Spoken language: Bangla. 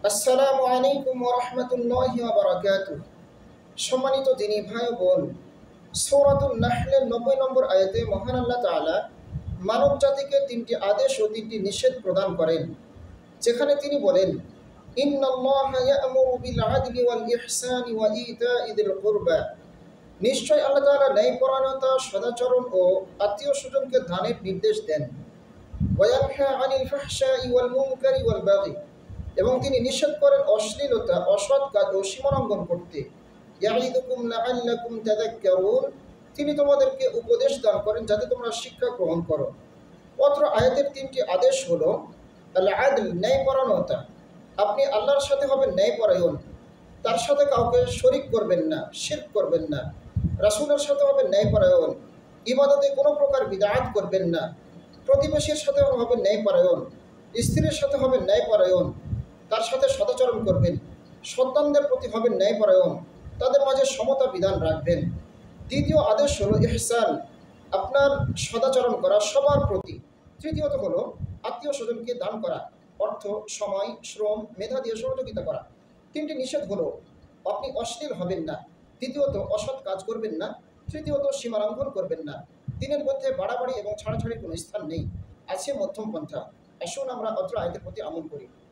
আসসালামু আলাইকুম ওয়া রাহমাতুল্লাহি ওয়া বারাকাতুহু। সম্মানিত দিনী ভাই ও বোন, সূরাতুন নাহলের ৯০ নম্বর আয়াতে মহান আল্লাহ তাআলা মানব জাতিকে ৩টি আদেশ ও ৩টি নিষেধ প্রদান করেন, যেখানে তিনি বলেন, ইন্নাল্লাহা ইয়া'মুরু বিল আদলি ওয়াল ইহসানি ওয়া ইতাই যিল কুরবা। নিশ্চয় আল্লাহ তাআলা ন্যায়পরায়ণতা, সদাচরণ ও আত্মীয়-স্বজনকে দানের নির্দেশ দেন। ওয়া ইয়ানহা আনিল ফাহশাই ওয়াল মুনকারি ওয়াল বাগি, এবং তিনি নিষেধ করেন অশ্লীলতা, অসৎ কাজ ও সীমালঙ্ঘন করতে। ইয়াইদুকুম লাআল্লাকুম তাযাক্কারুন, তিনি তোমাদেরকে উপদেশ দান করেন যাতে তোমরা শিক্ষা গ্রহণ করো। অত্র আয়াতের ৩টি আদেশ হলো আল আদল, ন্যায়পরায়ণতা। আপনি আল্লাহর সাথে হবেন ন্যায়পরায়ণ, তার সাথে কাউকে শরিক করবেন না, শিরক করবেন না। রাসূলের সাথে হবেন ন্যায়পরায়ণ, ইবাদতে কোনো প্রকার বিদআত করবেন না। প্রতিবেশীর সাথে হবেন ন্যায়পরায়ণ, স্ত্রীর সাথে হবেন ন্যায়পরায়ণ, তার সাথে সদাচরণ করবেন। সন্তানদের প্রতি হবেন ন্যায়পরায়ণ, তাদের মাঝে সমতা বিধান রাখবেন। দ্বিতীয় আদেশ হলো ইহসান, আপনার সদাচরণ করা সবার প্রতি। তৃতীয়ত হলো আত্মীয় স্বজনকে দান করা, অর্থ, সময়, শ্রম, মেধা দিয়ে সহযোগিতা করা। ৩টি নিষেধ হলো আপনি অশ্লীল হবেন না, দ্বিতীয়ত অসৎ কাজ করবেন না, তৃতীয়ত সীমালঙ্ঘন করবেন না। দিনের মধ্যে বাড়াবাড়ি এবং ছাড়াছাড়ির কোনো স্থান নেই, আছে মধ্যম পন্থা। আসুন আমরা অত্র আয়াতের প্রতি আমল করি।